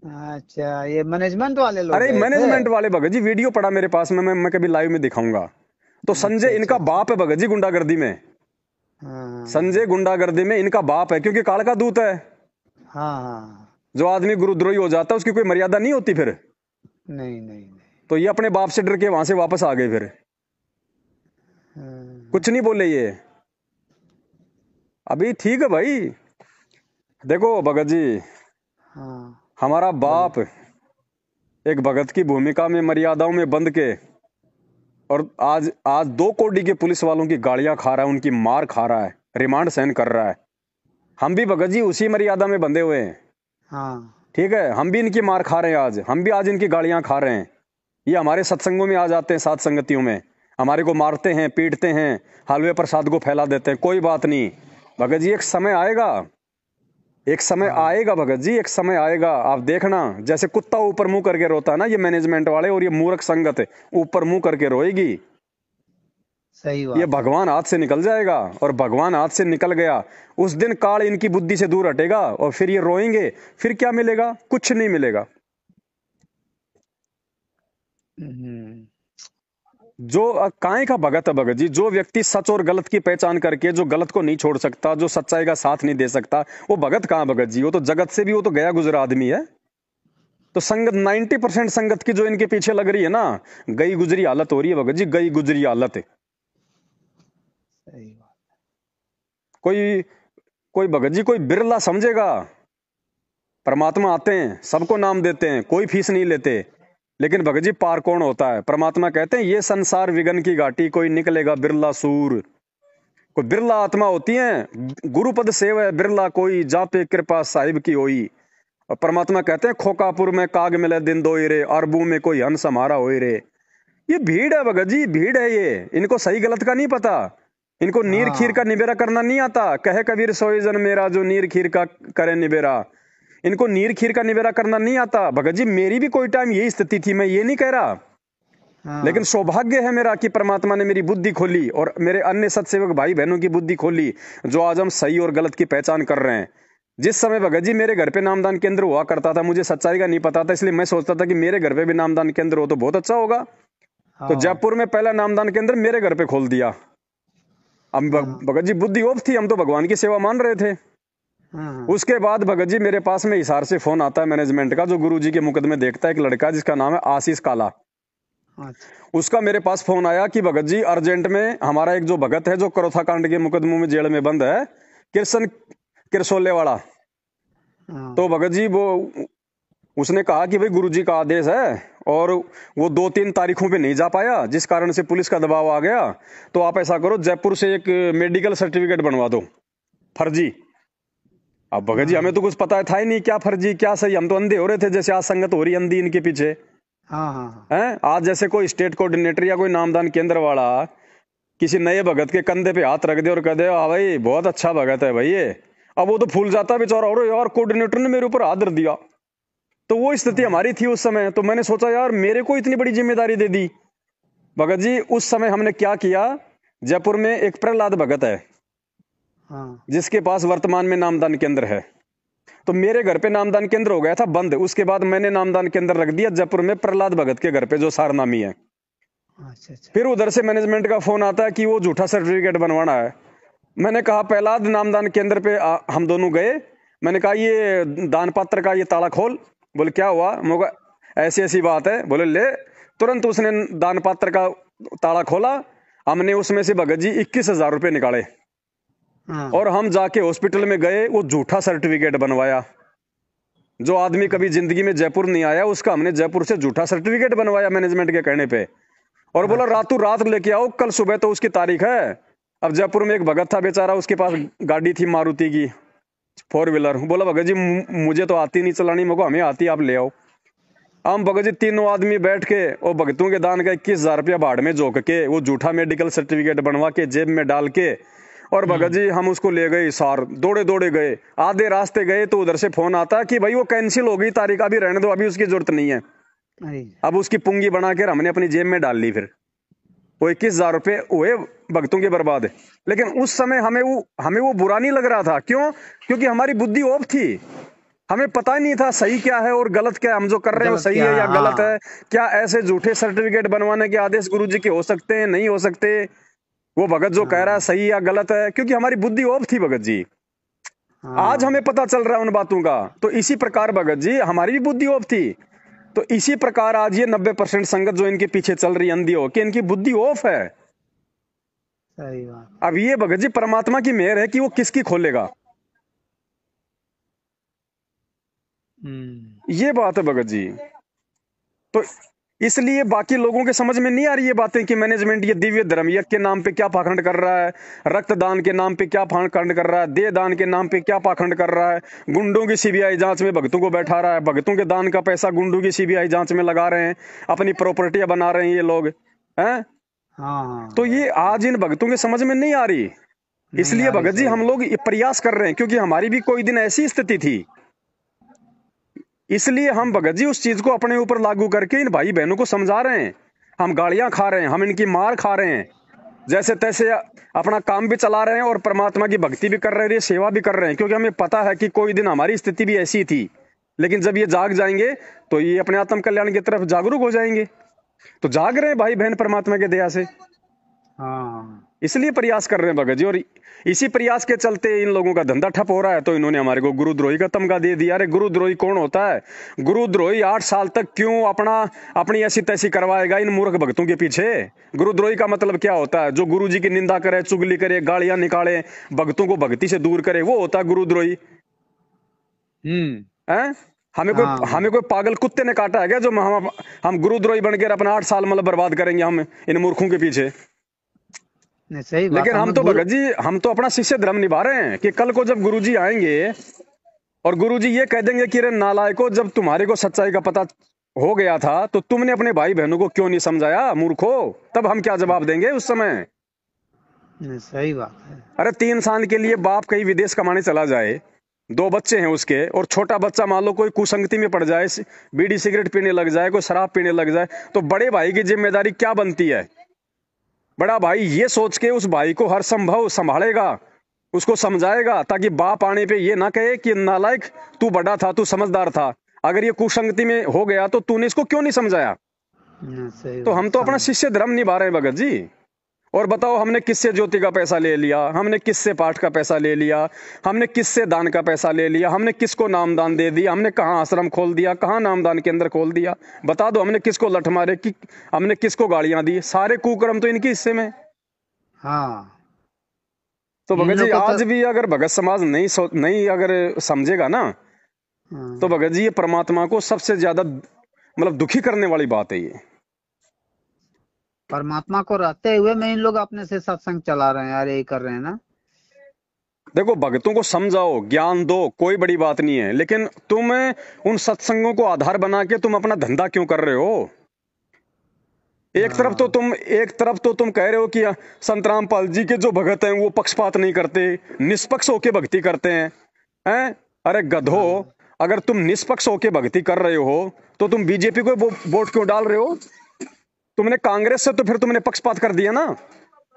अच्छा, ये मैनेजमेंट वाले लोग अरे गए थे? मैनेजमेंट वाले भगत जी, वीडियो पड़ा मेरे पास में, मैं कभी लाइव में दिखाऊंगा। तो अच्छा संजय अच्छा इनका अच्छा। बाप है भगत जी, गुंडागर्दी में। संजय हाँ गुंडागर्दी में इनका बाप है, क्योंकि काल का दूत है। हाँ हाँ। जो आदमी गुरुद्रोही हो जाता है उसकी कोई मर्यादा नहीं होती फिर। नहीं नहीं नहीं। तो ये अपने बाप से डर के वहां से वापस आ गए फिर, हाँ कुछ नहीं बोले ये। अभी ठीक है भाई। देखो भगत जी, हाँ, हमारा बोलिए। बाप एक भगत की भूमिका में मर्यादाओं में बंध के, और आज आज 2 कोड़ी के पुलिस वालों की गालियां खा रहा है, उनकी मार खा रहा है, रिमांड सहन कर रहा है। हम भी भगत जी उसी मर्यादा में बंधे हुए हैं। हाँ ठीक है, हम भी इनकी मार खा रहे हैं, आज हम भी आज इनकी गालियां खा रहे हैं। ये हमारे सत्संगों में आ जाते हैं, साथ संगतियों में हमारे को मारते हैं, पीटते हैं, हलवे प्रसाद को फैला देते हैं। कोई बात नहीं भगत जी, एक समय आएगा, एक समय हाँ। आएगा भगत जी, एक समय आएगा, आप देखना। जैसे कुत्ता ऊपर मुंह करके रोता है ना, ये मैनेजमेंट वाले और ये मूर्ख संगत ऊपर मुंह करके रोएगी। सही ये बात है। भगवान हाथ से निकल जाएगा, और भगवान हाथ से निकल गया उस दिन काल इनकी बुद्धि से दूर हटेगा, और फिर ये रोएंगे। फिर क्या मिलेगा? कुछ नहीं मिलेगा। हम्म। जो काहे का भगत है भगत जी, जो व्यक्ति सच और गलत की पहचान करके जो गलत को नहीं छोड़ सकता, जो सच्चाई का साथ नहीं दे सकता, वो भगत कहाँ भगत जी? वो तो जगत से भी, वो तो गया गुजरा आदमी है। तो संगत 90% संगत की जो इनके पीछे लग रही है ना, गई गुजरी हालत हो रही है भगत जी, गई गुजरी हालत है। सही बात। कोई कोई भगत जी, कोई बिरला समझेगा परमात्मा आते हैं, सबको नाम देते हैं, कोई फीस नहीं लेते। लेकिन भगत जी पार कौन होता है? परमात्मा कहते हैं, ये संसार विघन की घाटी, कोई निकलेगा बिरला सूर। कोई बिरला आत्मा होती है, गुरुपद सेव है बिरला कोई, जा पे कृपा साहिब की होई। और परमात्मा कहते हैं, खोकापुर में काग मिले दिन दोई रे, अरबू में कोई हंस हमारा होई रे। ये भीड़ है भगत जी, भीड़ है ये। इनको सही गलत का नहीं पता, इनको नीर खीर का हाँ निबेरा करना नहीं आता। कहे कबीर सोई जन मेरा, जो नीर खीर का करे निबेरा। इनको नीर खीर का निबेरा करना नहीं आता भगत जी। मेरी भी कोई टाइम यही स्थिति थी, मैं ये नहीं कह रहा, लेकिन हाँ सौभाग्य है मेरा कि परमात्मा ने मेरी बुद्धि खोली और मेरे अन्य सत्सेवक भाई बहनों की बुद्धि खोली, जो आज हम सही और गलत की पहचान कर रहे हैं। जिस समय भगत जी मेरे घर पे नामदान केंद्र हुआ करता था, मुझे सच्चाई का नहीं पता था, इसलिए मैं सोचता था कि मेरे घर पे भी नामदान केंद्र हो तो बहुत अच्छा होगा। तो हाँ जयपुर में पहला नामदान केंद्र मेरे घर पे खोल दिया। अब हाँ भगत जी बुद्धि ओफ थी, हम तो भगवान की सेवा मान रहे थे। हाँ। उसके बाद भगत जी मेरे पास में हिसार से फोन आता है मैनेजमेंट का, जो गुरु जी के मुकदमे देखता है, एक लड़का जिसका नाम है आशीष काला। अच्छा उसका मेरे पास फोन आया कि भगत जी अर्जेंट में हमारा एक जो भगत है, जो करोथा कांड के मुकदमों में जेल में बंद है, कृष्ण किरसोले वाला। हाँ तो भगत जी वो उसने कहा कि भाई गुरुजी का आदेश है, और वो 2-3 तारीखों पे नहीं जा पाया, जिस कारण से पुलिस का दबाव आ गया। तो आप ऐसा करो, जयपुर से एक मेडिकल सर्टिफिकेट बनवा दो फर्जी। अब भगत जी हमें हाँ तो कुछ पता था ही नहीं, क्या फर्जी क्या सही, हम तो अंधे हो रहे थे, जैसे आज संगत हो रही अंधी इनके पीछे हाँ हाँ। है। आज जैसे कोई स्टेट कोऑर्डिनेटर या कोई नामदान केंद्र वाला किसी नए भगत के कंधे पे हाथ रख दे और कह दे, हाँ भाई बहुत अच्छा भगत है भाई ये, अब वो तो फूल जाता है बेचारा, और यार कोऑर्डिनेटर ने मेरे ऊपर हाथ धर दिया। तो वो स्थिति हाँ हमारी थी उस समय। तो मैंने सोचा यार मेरे को इतनी बड़ी जिम्मेदारी दे दी। भगत जी उस समय हमने क्या किया, जयपुर में एक प्रहलाद भगत है, हाँ। जिसके पास वर्तमान में नामदान केंद्र है। तो मेरे घर पे नामदान केंद्र हो गया था बंद, उसके बाद मैंने नामदान केंद्र रख दिया जयपुर में प्रहलाद भगत के घर पे, जो सारनामी है। अच्छा अच्छा। फिर उधर से मैनेजमेंट का फोन आता है कि वो झूठा सर्टिफिकेट बनवाना है। मैंने कहा प्रहलाद नामदान केंद्र पे हम दोनों गए। मैंने कहा ये दान पात्र का ये ताला खोल। बोले क्या हुआ? मैं ऐसी ऐसी बात है। बोले ले। तुरंत उसने दान पात्र का ताला खोला। हमने उसमें से भगत जी 21,000 रुपये निकाले, हाँ और हम जाके हॉस्पिटल में गए, वो झूठा सर्टिफिकेट बनवाया। जो आदमी कभी जिंदगी में जयपुर नहीं आया, उसका हमने जयपुर से झूठा सर्टिफिकेट बनवाया मैनेजमेंट के कहने पे, और बोला अच्छा रातों रात लेके आओ, कल सुबह तो उसकी तारीख है। अब जयपुर में एक भगत था बेचारा, उसके पास गाड़ी थी मारुति की 4 व्हीलर। बोला भगत जी मुझे तो आती नहीं चलानी, मेरे को हमें आती, आप ले आओ। हम भगत जी तीनों आदमी बैठ के और भगतों के दान का 21,000 रुपया भाड़ में झोंक के वो झूठा मेडिकल सर्टिफिकेट बनवा के जेब में डाल के और भगत जी हम उसको ले गए सार, दौड़े दौड़े गए। आधे रास्ते गए तो उधर से फोन आता कि भाई वो कैंसिल हो गई तारीख, अभी रहने दो, अभी उसकी जरूरत नहीं है। अरे अब उसकी पुंगी बना के हमने अपनी जेब में डाल ली। फिर वो 21,000 रुपये हुए भगतों के बर्बाद। लेकिन उस समय हमें वो बुरा नहीं लग रहा था। क्यों? क्योंकि हमारी बुद्धि ऑफ थी, हमें पता ही नहीं था सही क्या है और गलत क्या है, हम जो कर रहे हैं वो गलत सही क्या है या गलत हाँ। है। क्या ऐसे झूठे सर्टिफिकेट बनवाने के आदेश गुरुजी के हो सकते हैं, नहीं हो सकते? वो भगत जो कह रहा है हाँ सही या गलत है, क्योंकि हमारी बुद्धि ऑफ थी भगत जी। आज हमें हाँ पता चल रहा है उन बातों का। तो इसी प्रकार भगत जी हमारी भी बुद्धि ऑफ थी। तो इसी प्रकार आज ये 90% संगत जो इनके पीछे चल रही अंधी हो कि इनकी बुद्धि ऑफ है। सही बात। अब ये भगत जी परमात्मा की मेहर है कि वो किसकी खोलेगा, ये बात है भगत जी। तो इसलिए बाकी लोगों के समझ में नहीं आ रही ये बातें कि मैनेजमेंट ये दिव्य धर्म यज्ञ के नाम पे क्या पाखंड कर रहा है, रक्तदान के नाम पे क्या पाखंड कर रहा है, देह दान के नाम पे क्या पाखंड कर रहा है, गुंडों की सीबीआई जांच में भक्तों को बैठा रहा है, भक्तों के दान का पैसा गुंडों की सीबीआई जांच में लगा रहे हैं, अपनी प्रॉपर्टियां बना रहे हैं ये लोग हैं। हाँ हाँ तो ये आज इन भक्तों के समझ में नहीं आ रही। नहीं इसलिए आ रही, भगत जी सही हम बात। लोग ये प्रयास कर रहे हैं, क्योंकि हमारी भी कोई दिन ऐसी स्थिति थी। इसलिए हम भगत जी उस चीज को अपने ऊपर लागू करके इन भाई बहनों को समझा रहे हैं। हम गालियां खा रहे हैं, हम इनकी मार खा रहे हैं, जैसे तैसे अपना काम भी चला रहे हैं और परमात्मा की भक्ति भी कर रहे हैं, सेवा भी कर रहे हैं, क्योंकि हमें पता है कि कोई दिन हमारी स्थिति भी ऐसी थी। लेकिन जब ये जाग जाएंगे तो ये अपने आत्म कल्याण की तरफ जागरूक हो जाएंगे। तो जाग रहे हैं भाई बहन परमात्मा के दया से, हाँ इसलिए प्रयास कर रहे हैं भगत जी। और इसी प्रयास के चलते इन लोगों का धंधा ठप हो रहा है। तो इन्होंने हमारे को गुरुद्रोही का तमगा दे दिया। अरे गुरुद्रोही कौन होता है? गुरुद्रोही 8 साल तक क्यों अपनी ऐसी तैसी करवाएगा इन मूर्ख भक्तों के पीछे? गुरुद्रोही का मतलब क्या होता है? जो गुरु जी की निंदा करे, चुगली करे, गालियां निकाले, भक्तों को भक्ति से दूर करे, वो होता है गुरुद्रोही। है हाँ हाँ हमें कोई पागल कुत्ते ने काटा है क्या जो हम गुरुद्रोही बन के अपना 8 साल मतलब बर्बाद करेंगे हम इन मूर्खों के पीछे? नहीं, सही बात। लेकिन हम हमें तो गुरु भगत जी हम तो अपना शिष्य धर्म निभा रहे हैं कि कल को जब गुरुजी आएंगे और गुरुजी ये कह देंगे कि रे नालायको, जब तुम्हारे को सच्चाई का पता हो गया था तो तुमने अपने भाई बहनों को क्यों नहीं समझाया मूर्खो? तब हम क्या जवाब देंगे उस समय? नहीं, सही बात है। अरे 3 साल के लिए बाप कहीं विदेश कमाने चला जाए, 2 बच्चे हैं उसके, और छोटा बच्चा मान लो कोई कुसंगति में पड़ जाए, बीड़ी सिगरेट पीने लग जाए, कोई शराब पीने लग जाए, तो बड़े भाई की जिम्मेदारी क्या बनती है? बड़ा भाई ये सोच के उस भाई को हर संभव संभालेगा, उसको समझाएगा, ताकि बाप आने पे ये ना कहे कि नालायक तू बड़ा था, तू समझदार था, अगर ये कुसंगति में हो गया तो तूने इसको क्यों नहीं समझाया? नहीं, सही तो बात हम तो अपना समझ। शिष्य धर्म निभा रहे हैं भगत जी। और बताओ हमने किससे ज्योति का पैसा ले लिया, हमने किससे पाठ का पैसा ले लिया, हमने किससे दान का पैसा ले लिया, हमने किसको नामदान दे दिया, हमने कहाँ आश्रम खोल दिया, कहाँ नामदान के अंदर खोल दिया? बता दो, हमने किसको लठ मारे कि हमने किसको गालियां दी? सारे कुकर्म तो इनके हिस्से में। हाँ तो इन भगत जी लोग को तो आज भी अगर भगत समाज नहीं अगर समझेगा ना, तो हाँ, भगत जी ये परमात्मा को सबसे ज्यादा मतलब दुखी करने वाली बात है ये। परमात्मा को रहते हुए में इन लोग अपने से सत्संग चला रहे हैं यार, यही कर रहे हैं ना। देखो भक्तों को समझाओ, ज्ञान दो, कोई बड़ी बात नहीं है, लेकिन तुम उन सत्संगों को आधार बना के तुम अपना धंधा क्यों कर रहे हो? हाँ एक तरफ तो तुम कह रहे हो कि संत रामपाल जी के जो भगत हैं वो पक्षपात नहीं करते, निष्पक्ष होके भक्ति करते हैं। अरे गधो, हाँ अगर तुम निष्पक्ष होके भक्ति कर रहे हो तो तुम बीजेपी को वोट क्यों डाल रहे हो? तुमने कांग्रेस से तो फिर तुमने पक्षपात कर दिया ना।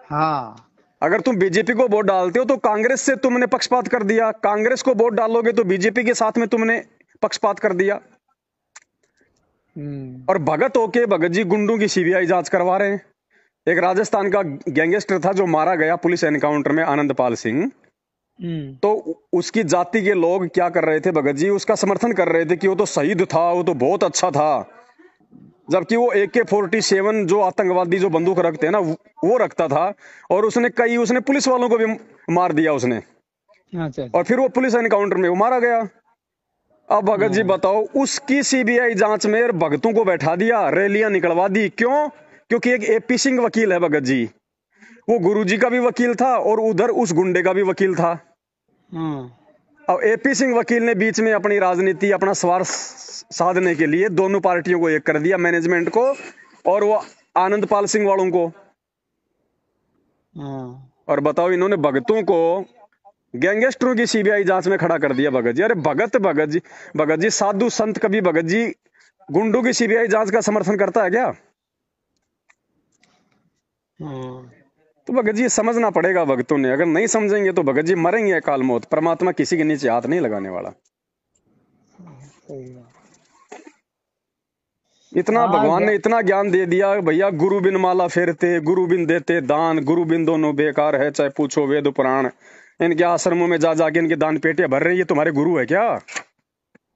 हाँ अगर तुम बीजेपी को वोट डालते हो तो कांग्रेस से तुमने पक्षपात कर दिया, कांग्रेस को वोट डालोगे तो बीजेपी के साथ में तुमने पक्षपात कर दिया। और भगत होके भगत जी गुंडों की सीबीआई जांच करवा रहे हैं। एक राजस्थान का गैंगस्टर था जो मारा गया पुलिस एनकाउंटर में, आनंदपाल सिंह। तो उसकी जाति के लोग क्या कर रहे थे भगत जी? उसका समर्थन कर रहे थे कि वो तो शहीद था, वो तो बहुत अच्छा था, जबकि वो AK-47 जो आतंकवादी जो बंदूक रखते हैं ना वो रखता था। और उसने पुलिस वालों को भी मार दिया उसने, अच्छा और फिर वो पुलिस एनकाउंटर में वो मारा गया। अब भगत जी हाँ बताओ, उसकी सीबीआई जांच में भगतों को बैठा दिया, रैलियां निकलवा दी। क्यों? क्योंकि एक AP सिंह वकील है भगत जी, वो गुरुजी का भी वकील था और उधर उस गुंडे का भी वकील था। हाँ अब एपी सिंह वकील ने बीच में अपनी राजनीति, अपना स्वार्थ साधने के लिए दोनों पार्टियों को एक कर दिया, मैनेजमेंट को और वो आनंदपाल सिंह वालों को। हाँ। और बताओ, इन्होंने भगतों को गैंगस्टरों की सीबीआई जांच में खड़ा कर दिया। भगत जी, अरे भगत जी साधु संत कभी भगत जी गुंडों की सीबीआई जांच का समर्थन करता है क्या? हाँ। तो भगत जी समझना पड़ेगा भगतों ने, अगर नहीं समझेंगे तो भगत जी मरेंगे अकाल मौत। परमात्मा किसी के नीचे हाथ नहीं लगाने वाला। सही बात। इतना हाँ भगवान ने इतना ज्ञान दे दिया भैया, गुरु बिन माला फेरते, गुरु बिन देते दान, गुरु बिन दोनों बेकार है, चाहे पूछो वेद पुराण। इनके आश्रमों में जा जाके इनके दान पेटियां भर रही है, तुम्हारे गुरु है क्या?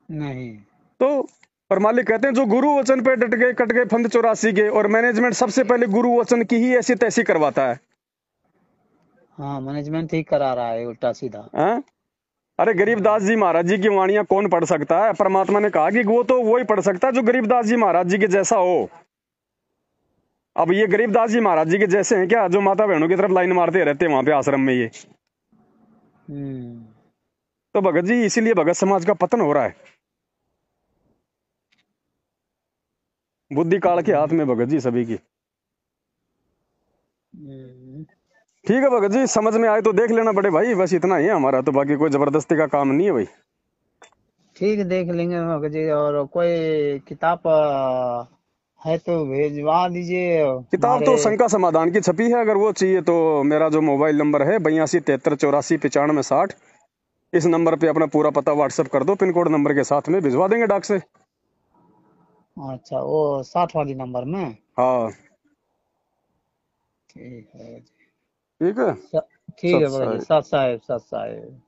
नहीं। तो और मालिक कहते हैं जो गुरु वचन पे डट गए कट गए फंद 84 के। और मैनेजमेंट सबसे पहले गुरु वचन की ही ऐसी तैसी करवाता है। हाँ, मैनेजमेंट ही करा रहा है उल्टा सीधा। हाँ? अरे गरीबदास जी महाराज जी की वाणियां कौन पढ़ सकता है? परमात्मा ने कहा कि वो तो वो ही पढ़ सकता है जो गरीबदास जी महाराज जी के जैसा हो। अब ये गरीबदास जी महाराज जी के जैसे हैं क्या, जो माता बहनों की तरफ लाइन मारते रहते हैं वहां पे आश्रम में ये? तो भगत जी इसीलिए भगत समाज का पतन हो रहा है। बुद्धि काल के हाथ में भगत जी सभी की। ठीक है भगत जी, समझ में आए तो देख लेना बड़े भाई, बस इतना ही है हमारा, तो बाकी कोई जबरदस्ती का काम नहीं है भाई। ठीक है, देख लेंगे भगत जी। और कोई किताब है तो भेजवा दीजिए किताब हमारे। तो शंका समाधान की छपी है, अगर वो चाहिए तो मेरा जो मोबाइल नंबर है 82 73 84 95 60, इस नंबर पे अपना पूरा पता व्हाट्सएप कर दो, पिन कोड नंबर के साथ में भिजवा देंगे डाक से। अच्छा, वो 60 वाली नंबर में। हाँ ठीक है। ठीक है। ठीक है सत भगत जी, साई। सत साहेब, सत साहेब।